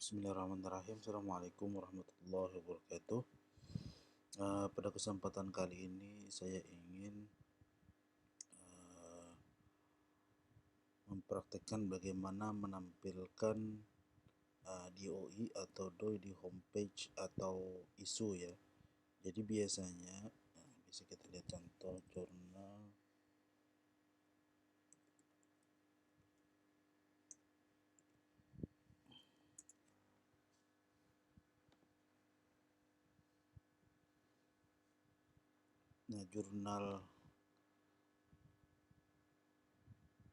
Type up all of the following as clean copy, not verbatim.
Bismillahirrahmanirrahim. Assalamualaikum warahmatullahi wabarakatuh. Pada kesempatan kali ini saya ingin uh, mempraktekkan bagaimana menampilkan DOI atau DOI di homepage atau isu ya. Jadi biasanya bisa kita lihat contoh jurnal. Nah,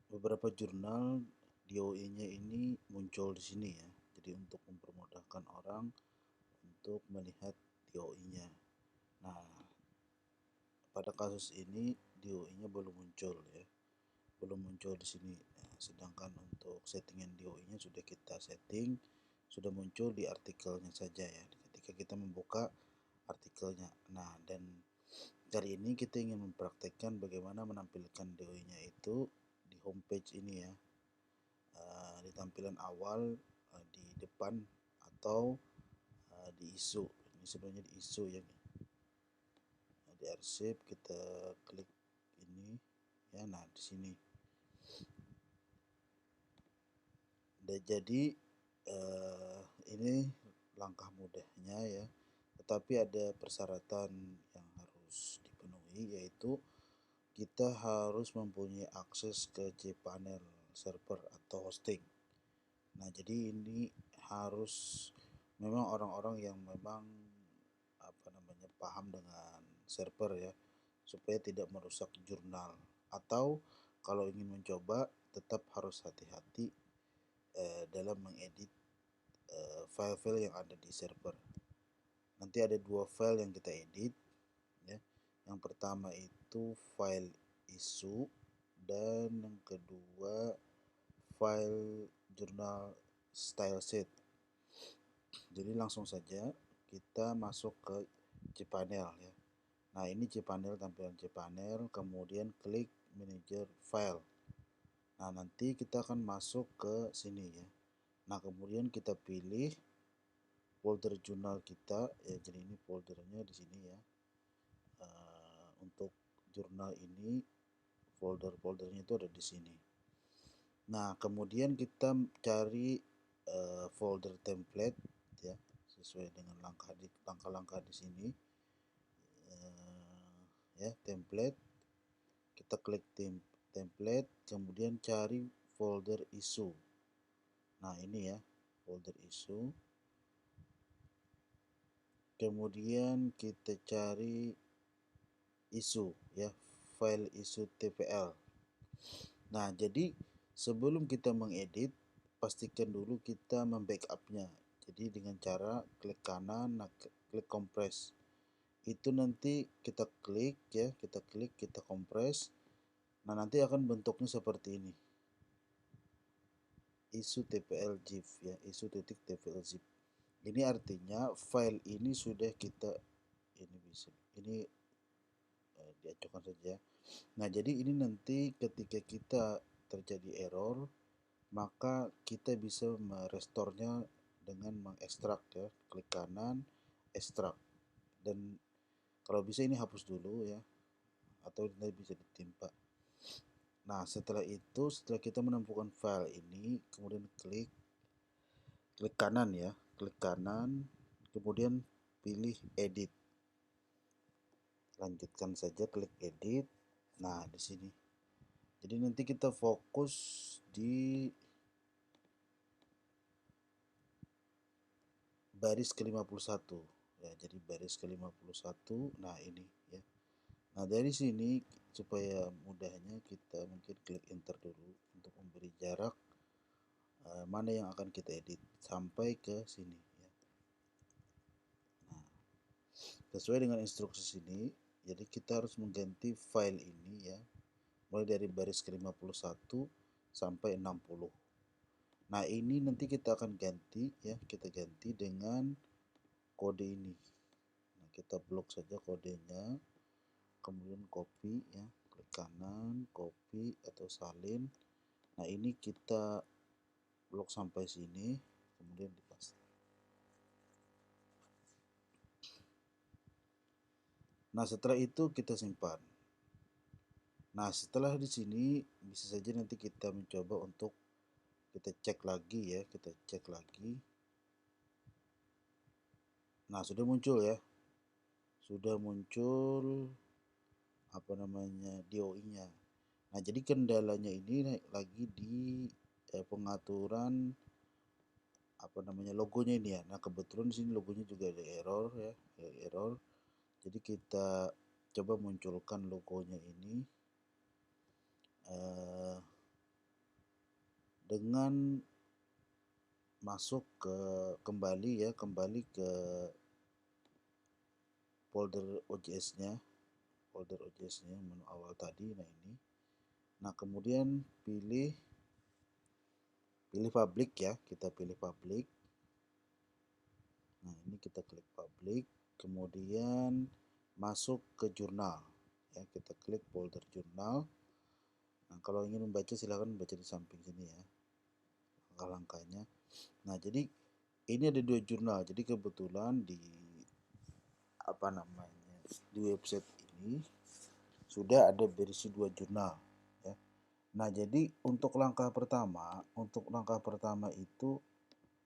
beberapa jurnal DOI-nya ini muncul di sini ya. Jadi untuk mempermudahkan orang untuk melihat DOI-nya. Nah, pada kasus ini DOI-nya belum muncul ya. Belum muncul di sini. Nah, sedangkan untuk settingan DOI-nya sudah kita setting, sudah muncul di artikelnya saja ya. Ketika kita membuka artikelnya. Nah, dan kali ini kita ingin mempraktekkan bagaimana menampilkan DOI-nya itu di homepage ini ya. Di tampilan awal, di depan atau di isu. Ini sebenarnya di isu ya. Di arsip kita klik ini ya. Nah, di sini. Dan jadi ini langkah mudahnya ya. Tetapi ada persyaratan yang harus dipenuhi, yaitu kita harus mempunyai akses ke cPanel server atau hosting. Nah, jadi ini harus memang orang-orang yang memang paham dengan server ya, supaya tidak merusak jurnal. Atau kalau ingin mencoba, tetap harus hati-hati dalam mengedit file-file yang ada di server. Nanti ada dua file yang kita edit ya. Yang pertama itu file isu, dan yang kedua file jurnal style sheet. Jadi langsung saja kita masuk ke cPanel ya. Nah, ini cPanel, tampilan cPanel, kemudian klik manager file. Nah, nanti kita akan masuk ke sini ya. Nah, kemudian kita pilih folder jurnal kita ya. Jadi ini foldernya di sini ya. Untuk jurnal ini folder-foldernya itu ada di sini. Nah, kemudian kita cari folder template ya, sesuai dengan langkah-langkah di sini. Ya, template. Kita klik template, kemudian cari folder isu. Nah, ini ya, folder isu. Kemudian kita cari isu ya, file isu TPL. Nah, jadi sebelum kita mengedit, pastikan dulu kita membackupnya. Jadi dengan cara klik kanan, nah, klik compress. Itu nanti kita klik ya, kita kompres. Nah, nanti akan bentuknya seperti ini. Isu TPL zip ya, isu.tpl zip. Ini artinya file ini sudah kita ini diacungkan saja. Nah, jadi ini nanti ketika kita terjadi error, maka kita bisa merestornya dengan mengekstrak ya, klik kanan, ekstrak. Dan kalau bisa ini hapus dulu ya, atau ini bisa ditimpa. Nah, setelah kita menemukan file ini, kemudian klik kanan ya, klik kanan, kemudian pilih edit. Lanjutkan saja, klik edit. Nah, di sini. Jadi nanti kita fokus di baris ke-51 ya. Jadi baris ke-51. Nah, ini ya. Nah, dari sini supaya mudahnya kita mungkin klik enter dulu untuk memberi jarak mana yang akan kita edit sampai ke sini ya. Nah, sesuai dengan instruksi sini, jadi kita harus mengganti file ini ya, mulai dari baris ke-51 sampai 60. Nah, ini nanti kita akan ganti ya, kita ganti dengan kode ini. Nah, kita blok saja kodenya, kemudian copy ya, klik kanan, copy atau salin. Nah, ini kita blok sampai sini, kemudian dipaste. Nah, setelah itu kita simpan. Nah, setelah di sini bisa saja nanti kita mencoba untuk kita cek lagi ya, kita cek lagi. Nah, sudah muncul ya. Sudah muncul apa namanya DOI-nya. Nah, jadi kendalanya ini lagi di pengaturan apa namanya logonya ini ya. Nah, kebetulan di sini logonya juga ada error ya, ada error. Jadi kita coba munculkan logonya ini eh, dengan masuk ke kembali ya, kembali ke folder OJS-nya, folder OJS-nya menu awal tadi. Nah, ini. Nah, kemudian pilih pilih public ya, kita pilih public. Nah, ini kita klik public, kemudian masuk ke jurnal. Ya, kita klik folder jurnal. Nah, kalau ingin membaca silahkan baca di samping sini ya, langkah-langkahnya. Nah, jadi ini ada dua jurnal. Jadi kebetulan di apa namanya di website ini sudah ada berisi dua jurnal ya. Nah, jadi untuk langkah pertama itu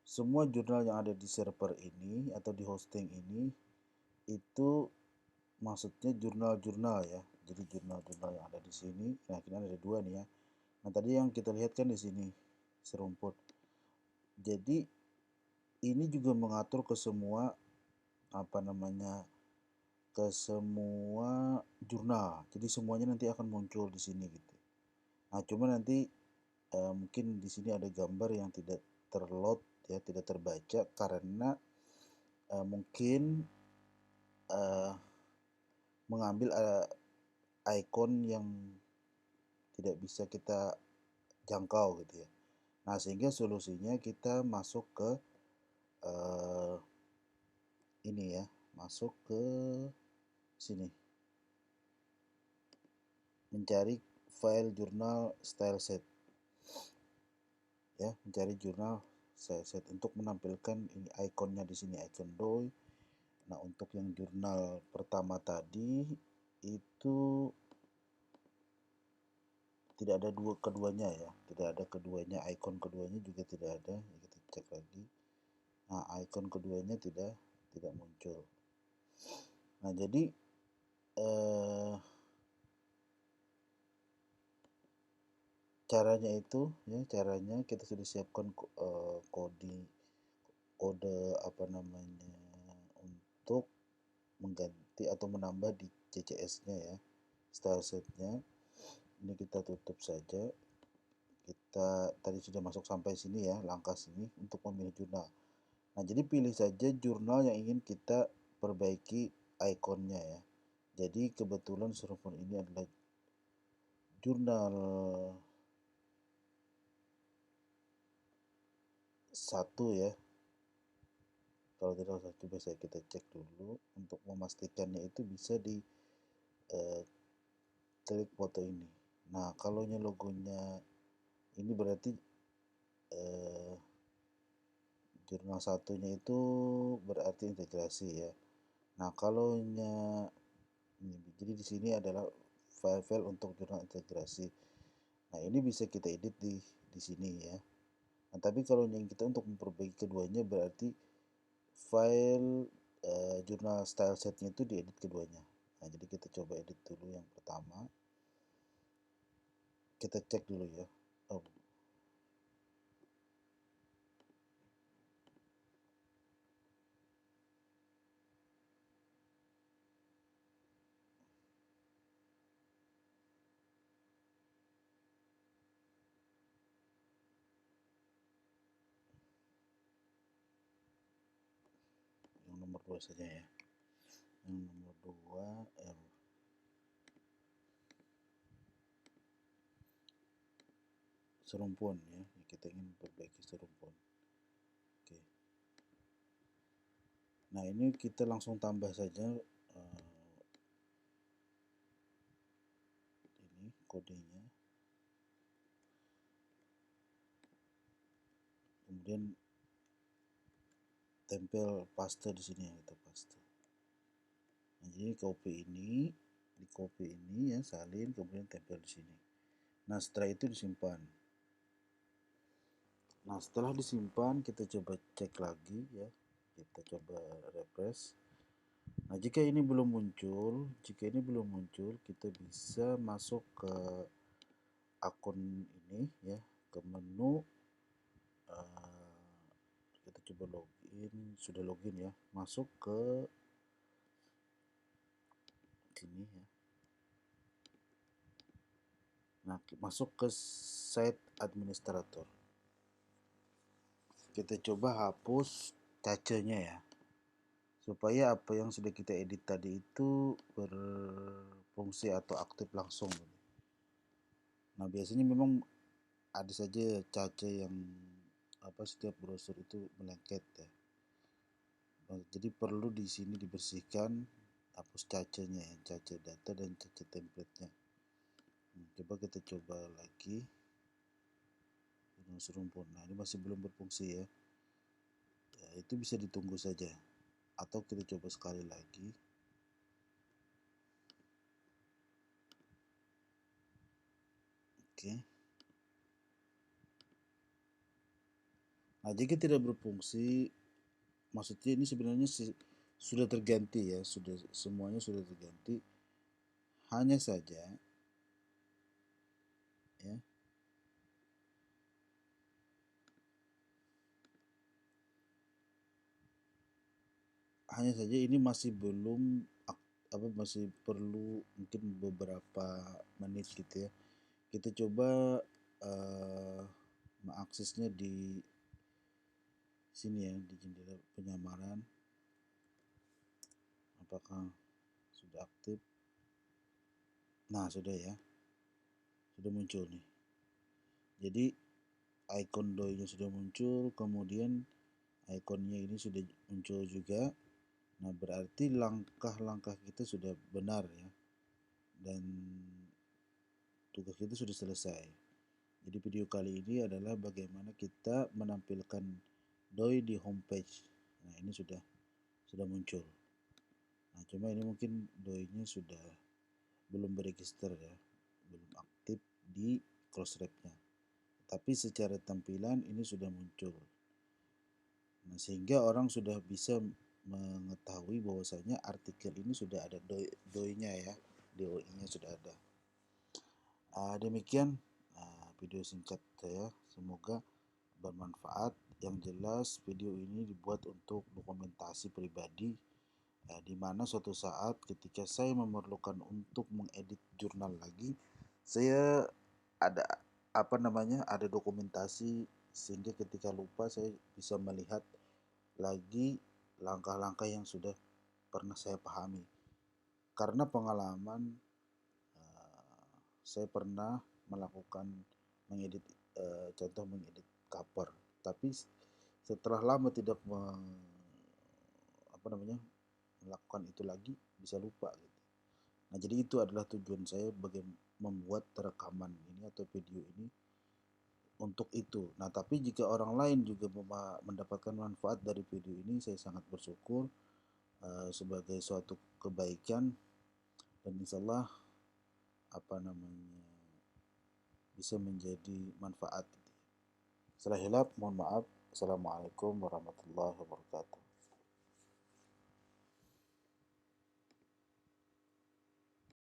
semua jurnal yang ada di server ini atau di hosting ini itu maksudnya jurnal-jurnal ya. Jadi jurnal-jurnal yang ada di sini. Nah, ini ada dua nih ya. Nah, tadi yang kita lihat kan di sini serumput. Jadi ini juga mengatur ke semua apa namanya ke semua jurnal. Jadi semuanya nanti akan muncul di sini gitu. Nah, cuma nanti mungkin di sini ada gambar yang tidak terload ya, tidak terbaca karena mungkin uh, mengambil icon yang tidak bisa kita jangkau gitu ya. Nah, sehingga solusinya kita masuk ke uh, ini ya, masuk ke sini, mencari file jurnal style ya, mencari jurnal style untuk menampilkan ini ikonnya di sini, icon doi. Nah, untuk yang jurnal pertama tadi itu tidak ada keduanya ya, tidak ada keduanya, icon keduanya juga tidak ada. Kita cek lagi. Nah, icon keduanya tidak muncul. Nah, jadi caranya itu ya, caranya kita sudah siapkan kode apa namanya untuk mengganti atau menambah di CCS-nya ya, style setnya. Ini kita tutup saja. Kita tadi sudah masuk sampai sini ya, langkah sini untuk memilih jurnal. Nah, jadi pilih saja jurnal yang ingin kita perbaiki ikonnya ya. Jadi kebetulan server ini adalah jurnal 1 ya. Kalau tidak usah, coba kita cek dulu untuk memastikannya itu bisa di eh, klik foto ini. Nah, kalau logonya ini berarti eh, jurnal satunya itu berarti integrasi ya. Nah, kalau ini, jadi di sini adalah file-file untuk jurnal integrasi. Nah, ini bisa kita edit di sini ya. Nah, tapi kalau yang kita untuk memperbaiki keduanya berarti file jurnal style setnya itu diedit keduanya. Nah, jadi kita coba edit dulu yang pertama. Kita cek dulu ya. Oh, yang nomor 2 saja ya. Yang nomor 2 serumpun ya. Kita ingin memperbaiki serumpun. Oke. Nah, ini kita langsung tambah saja ini kodenya. Kemudian tempel paste di sini ya, kita paste. Nah, jadi di copy ini ya, salin, kemudian tempel di sini. Nah, setelah itu disimpan. Nah, setelah disimpan, kita coba cek lagi ya. Kita coba refresh. Nah, jika ini belum muncul, kita bisa masuk ke akun ini ya, ke menu. Kita coba login, sudah login ya, masuk ke sini ya. Nah, masuk ke site administrator. Kita coba hapus cacenya ya, supaya apa yang sudah kita edit tadi itu berfungsi atau aktif langsung. Nah, biasanya memang ada saja caca yang setiap browser itu melengket ya. Nah, jadi perlu di sini dibersihkan, hapus cacanya ya, caca data dan caca template-nya. Coba kita coba lagi dengan serumpun. Nah, ini masih belum berfungsi ya. Ya, itu bisa ditunggu saja. Atau kita coba sekali lagi. Oke. Nah, jika tidak berfungsi, maksudnya ini sebenarnya sudah terganti ya, semuanya sudah terganti. Hanya saja ya, ini masih belum masih perlu mungkin beberapa menit gitu ya. Kita coba mengaksesnya di sini ya, di jendela penyamaran. Apakah sudah aktif? Nah, sudah ya, sudah muncul nih. Jadi icon doi-nya sudah muncul, kemudian ikonnya ini sudah muncul juga. Nah, berarti langkah-langkah kita sudah benar ya, dan tugas kita sudah selesai. Jadi video kali ini adalah bagaimana kita menampilkan doi di homepage. Nah, ini sudah muncul. Nah, cuma ini mungkin doi-nya sudah belum beregister ya, belum aktif di Crossref-nya. Tapi secara tampilan ini sudah muncul. Nah, sehingga orang sudah bisa mengetahui bahwasanya artikel ini sudah ada doi-nya ya, DOI-nya sudah ada. Demikian video singkat saya, semoga bermanfaat. Yang jelas video ini dibuat untuk dokumentasi pribadi, di mana suatu saat ketika saya memerlukan untuk mengedit jurnal lagi, saya ada ada dokumentasi, sehingga ketika lupa saya bisa melihat lagi langkah-langkah yang sudah pernah saya pahami. Karena pengalaman, saya pernah melakukan mengedit, contoh mengedit cover, tapi setelah lama tidak melakukan itu lagi, bisa lupa gitu. Nah, jadi itu adalah tujuan saya bagaimana membuat rekaman ini atau video ini untuk itu. Nah, tapi jika orang lain juga mendapatkan manfaat dari video ini, saya sangat bersyukur, sebagai suatu kebaikan, dan insyaallah bisa menjadi manfaat. Salah hilap, mohon maaf. Assalamualaikum warahmatullahi wabarakatuh.